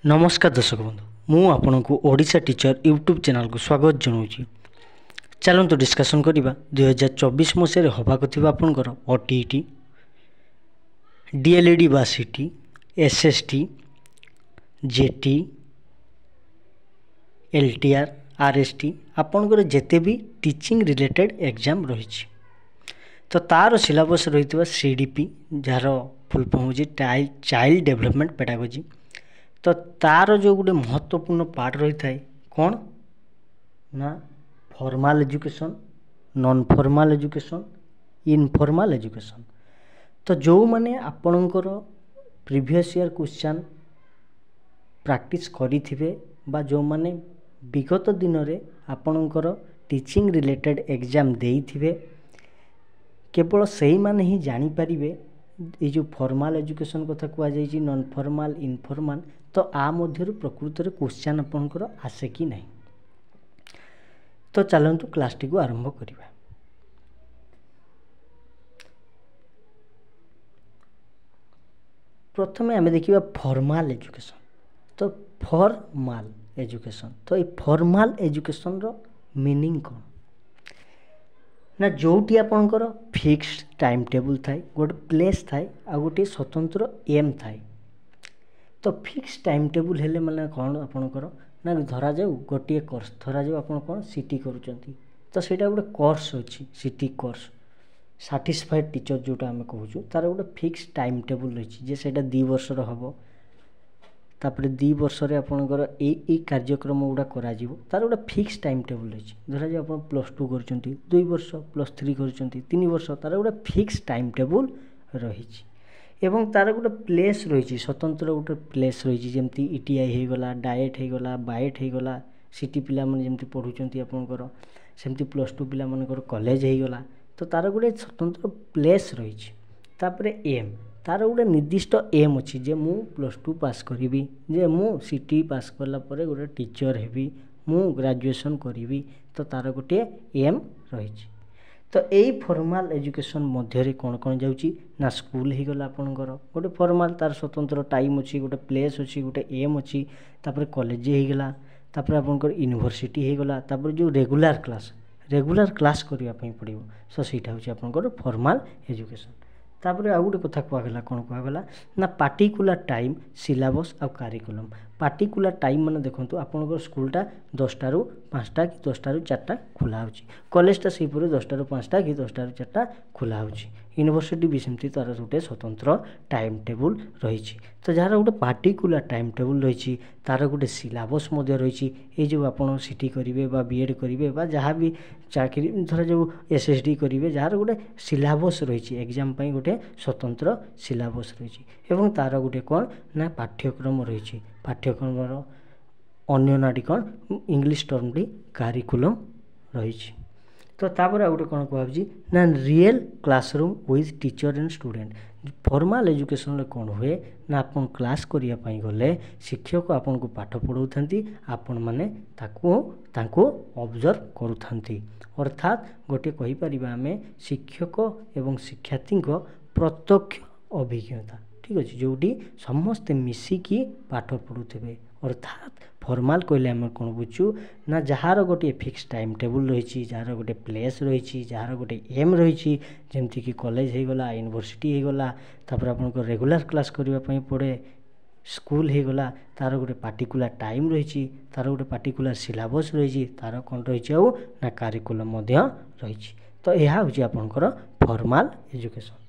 नमस्कार दर्शक बंधु मु आपण को ओडिशा टीचर यूट्यूब चैनल को स्वागत जनाऊँ। चलते डिस्कसन करवा 2024 मसीह हवाक थी आपंकर ओटीईटी डीएलईडी बा सीटी एसएसटी जेटी एलटीआर आरएसटी आपंकर जिते भी टीचिंग रिलेटेड एग्जाम रही तो तार सिलेबस रही सीडीपी जार फुल फॉर्म हो चाइल्ड डेवलपमेंट पेडागोजी। तो तार जो गोटे महत्वपूर्ण पार्ट रही थाए कौन ना formal education non formal education informal education. तो जो माने आपणकर प्रीवियस ईयर क्वेश्चन प्रैक्टिस करिथिबे बा जो माने विगत दिन रे आपणकर टीचिंग रिलेटेड एग्जाम देइथिबे केवल सही माने ही जानी परिबे ये जो फॉर्मल एजुकेशन कथा कुआ जाइछि नॉन फॉर्मल इनफॉर्मल। तो आ मध्यरु प्रकृत रे क्वेश्चन आपनकर आसे कि नहीं। तो चलंतु क्लास टी को आरंभ करिबा। प्रथमे आमे देखिबा फॉर्मल एजुकेशन। तो फॉर्मल एजुकेशन तो ये फॉर्मल एजुकेशन रो मीनिंग कोन ना जोटी आपनकर फिक्स्ड टाइम टेबल थाए गोटे प्लेस थाए आ गोटे स्वतंत्र एम थाए। तो फिक्स टाइम टेबल हेले माने कौन आपनकर ना धरा जाऊ गोटे कोर्स धरा जाऊ आपन कौन सीटी करूचंती तो सेटा गोटे कोर्स अछि सीटी कोर्स सैटिस्फाइड टीचर जोटा आमे कहूछु तार गोटे फिक्स टाइम टेबल रही जे सेटा 2 वर्ष रो हबो तापर 2 वर्ष रे आपनकर ए कार्यक्रम गुडा करा जीवो तार गोटे फिक्स टाइम टेबल रही धरा जाऊ आपन +2 करूचंती 2 वर्ष +3 करूचंती 3 वर्ष तार गोटे फिक्स टाइम टेबल रही एवं तार गोटे प्लेस रही स्वतंत्र गोटे प्लेस रही जमती ईटीआई हो गला डाएट हो गला बाएट हो गला सीटी पिला माने जमती पढुचंती आपनकर सेमती +2 पिला मानकर कॉलेज हो गला। तो तार गोटे स्वतंत्र प्लेस रही तापर एम तार गोटे निर्दिष्ट एम अच्छी जे मु +2 पास करी जे मु सीटी पास कला परे गोटे टीचर हेबी मु ग्रेजुएशन करी तो तार गोटे एम रही। तो यही फॉर्मल एजुकेशन मध्य कौन कौन जाऊँगी ना स्कूल हो गला आपनकर गोटे फॉर्मल तार स्वतंत्र टाइम अच्छी गोटे प्लेस अच्छी गोटे एम अच्छी तापर कॉलेज हो गला तापर आपनकर यूनिवर्सिटी हो गला तापर जो रेगुलर क्लास करबा पई पड़िबो सो सीटा होची आपनकर फॉर्मल एजुकेशन। तापर आ गोटे कथा कहला कौन कहला ना पार्टिकुलर टाइम सिलेबस आ करिकुलम पार्टिकुलर टाइम माने देखंतु आपनकर स्कूलटा 10टा रु 5टा कि 10टा रु 4टा खुला होची कॉलेजटा सेही परे 10टा रु 5टा कि 10टा रु 4टा खुला होची यूनिवर्सिटी भी सेमती तार गोटे स्वतंत्र टाइम टेबल रही। तो जार गोटे पार्टिकुलर टाइम टेबल रही तार गोटे सिलेबस मध्य रही ये जो आपन सीटी करेंगे बा बीएड करेंगे बा जहाँ भी चाकरी धर जो एसएसडी करेंगे जार गोटे सिलेबस रही एग्जाम पाई गोटे स्वतंत्र सिलेबस रही एवं तार गोटे कौन ना पाठ्यक्रम रही पाठ्यक्रम अन्य नाटी कौन इंग्लिश टर्म टी करिकुलम रही। तो तापर आ गोटे कौन कहुची ना real classroom with teacher and student formal education रे कौन हुए ना आपन क्लास करिया पई गले शिक्षक आपन को पाठ पढ़ाउथंती आपन माने ताको ऑब्जर्व करूथंती अर्थात गोटे कहि परिबा हमें शिक्षक एवं शिक्षार्थी को प्रत्यक्ष अभिज्ञता ठीक अच्छे जोटी समस्ते मिसिकी पाठ पढ़ुथे अर्थात फॉर्मल कहले आम कौन बुझू ना जार गोटे फिक्स टाइम टेबल रही जार गोटे प्लेस रही जार गोटे एम रही जमती कि कॉलेज हो गला यूनिवर्सिटी हो गला तापर आपन रेगुलर क्लास करने पड़े स्कूल हो गला तार गोटे पार्टिकुलर टाइम रही तार गोटे पार्टिकुलर सिलेबस रही तार कौन रही ना करिकुलम रही। तो यह हूँ आपनकर फॉर्मल एजुकेशन।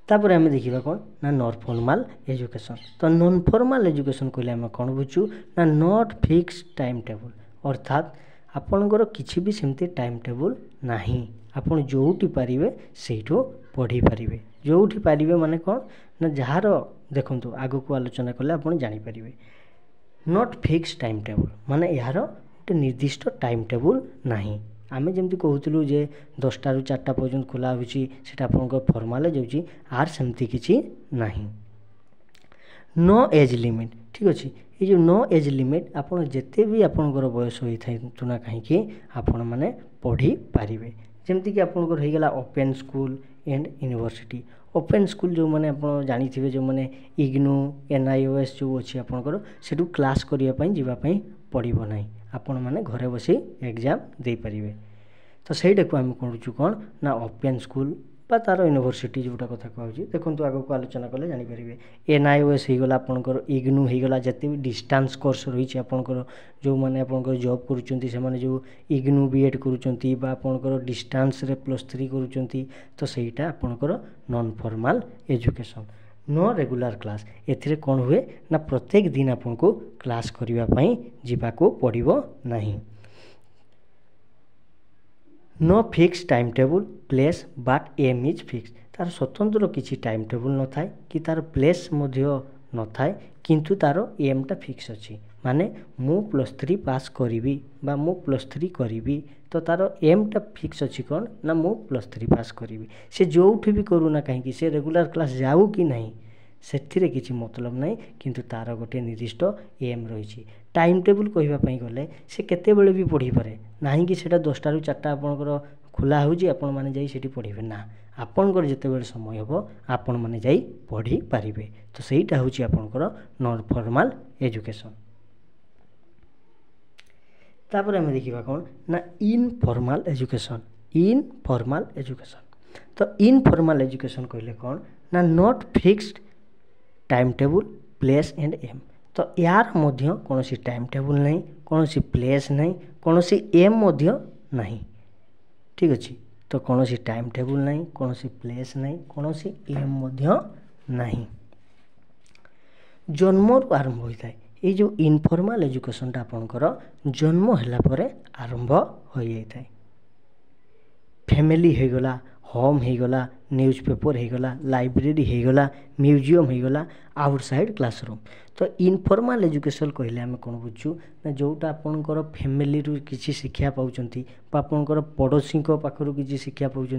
तापर आम देखा कौन ना नॉन फॉर्मल एजुकेशन। तो नॉन फॉर्मल एजुकेशन कहले आम कौन बुझू ना नॉट फिक्स टाइम टेबल अर्थात आपणकर किसी भी सेमती टाइम टेबल नहीं आपन जोटी पारिबे सेठो पढ़ी पारिबे जोटी पारिबे माने कौन ना जार देखंतु आगो को आलोचना कले आपन जानि पारिबे नॉट फिक्स टाइम टेबल माने यार गोटे निर्दिष्ट टाइम टेबल नहीं आमे जमती कहूलु जे 10टा रु 4टा पर्यंत खुला होची सेटा आपनकर फॉर्मल जाउची आर सेमती किछि नाही। नो एज लिमिट ठीक अच्छे ये जो नो एज लिमिट आपन जिते भी आपनकर बयस होई तुना कहीं आपण मैंने पढ़ी पारिबे जमती कि आपनकर हो गला open school and university open school जो मैंने आप जानी जो मैंने इग्नू NIOS जो अच्छी आपंकर से क्लास करने जावाई पड़ो ना आपण मैंने घरे बसी एग्जाम दे पारे। तो सहीटा को आम करूँ कौन ना ओपन स्कूल बा तार यूनिवर्सिटी जोटा कथा कहूँ देखो आगे को आलोचना कले जानीपारे। NIOS होगा आपंकर इग्नू होगा जिते भी डिस्टेंस कोर्स रही आपंकर जो मैंने आपंकर जॉब करुँच जो इग्नू BEd करुँच डिस्टेंस रे +3 करुँच तो सहीटा आपंकर non formal education no regular class एथिरे कौन हुए ना प्रत्येक दिन आपन को क्लास करने जावाक पड़ो नहीं। No fix time table place but aim is fix तार स्वतंत्र किसी टाइम टेबल न थाए कि तार प्लेस न थाए किंतु तार एमटा फिक्स अच्छी माने मु +3 पास करी बा मु +3 करी तो तार एमटा फिक्स अच्छी कौन ना मु +3 पास करी से जोठी भी करूना कहीं से रेगुलर क्लास जाऊ कि नहीं से किसी मतलब नहीं किंतु तार गोटे निर्दिष्ट एम रही। टाइम टेबल कहवाई गले से केते बेले भी पढ़ी पारे ना कि 10टा ରୁ 4टा आपंकर खोला होची आपण माने जाई सेठी पढ़िबे ना आपनकर जेते बेले समय हो आपण माने जाई पढ़ी पारिबे। तो सहीटा होची आपनकर नॉन फॉर्मल एजुकेशन। तापर हमें देखिबा कोन ना इनफॉर्मल एजुकेशन। इनफॉर्मल एजुकेशन तो इनफॉर्मल एजुकेशन कहले कौन ना not fixed time table place and aim. तो यार मध्य कौन सी टाइम टेबल नहीं कौन सी प्लेस नहीं कौन सी एम मध्य नहीं ठीक अच्छे। तो कौन सी टाइम टेबल नहीं कौन सी प्लेस नहीं कौन सी एम मध्य नहीं जन्म आरंभ होता है ये जो इनफॉर्मल एजुकेशन आपंकर जन्म है आरंभ हो जाता है। फैमिली होगला होम होगला न्यूज़पेपर होगला लाइब्रेरी होगला म्यूजियम होगला आउटसाइड क्लासरूम। तो इनफॉर्मल एजुकेशन कहले आम कौन बुझु ना जोटा आपंकर फैमिली किसी शिक्षा पाँच आपंकर पड़ोशी पाखर किसी शिक्षा पाँच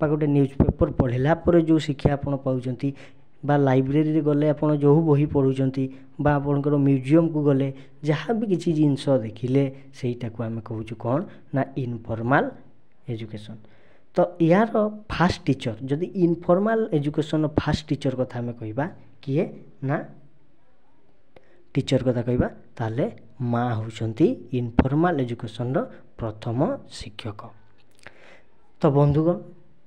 गोटे न्यूज़पेपर पढ़ला जो शिक्षा आप पाँच बा लाइब्रेरी गले आप जो बही पढ़ुंट बा आपंकर म्यूजियम को गले जहाँ भी किसी जिनस देखिले सहीटा को आम कहूँ कौन ना इनफॉर्मल एजुकेशन। तो यार फास्ट टीचर जदि इनफॉर्मल एजुकेशन फास्ट टीचर कथा आम कहवा किए ना टीचर कथा कहवा ताले माँ होउछंती इनफॉर्मल एजुकेशन प्रथम शिक्षक। तो बंधुगण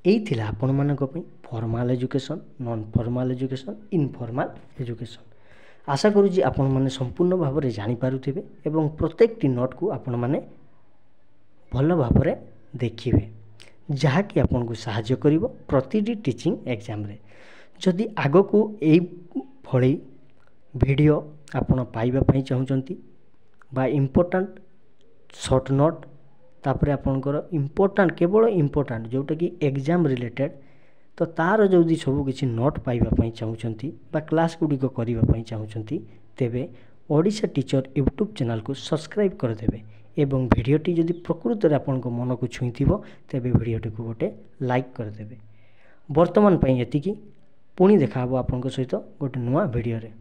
यही थिला आपण मानक पई formal education non formal education informal education. आशा करूँ आपण माने संपूर्ण भाव में जानी पारुथिबे एवं प्रत्येक टी नोट को आपण माने भल भाव में देखिबे जहाँकि आपन को साहाय्य करिवो प्रतिटी टीचिंग एग्जाम रे। जदि आग को यही भली वीडियो आपण पाइबा पई चाहुचंती बा इम्पोर्टेंट शॉर्ट नोट तापर आपनकर इम्पोर्टेंट केवल इम्पोर्टेंट जोटा कि एग्जाम रिलेटेड तो तार जदि सब किसी नोट पाइबा पई चाहुचंती बा क्लास गुडिक करिबा पई चाहुचंती तेबे ओडिशा टीचर यूट्यूब चैनल को सब्सक्राइब कर देबे एवं भिडियोटी जदि प्रकृत में आपण मन को छुई तेबे भिडियोटी को गोटे लाइक करदेवे। वर्तमान एतिकी पुणी देखा आपन सहित गोटे नुआ भिडियो रे।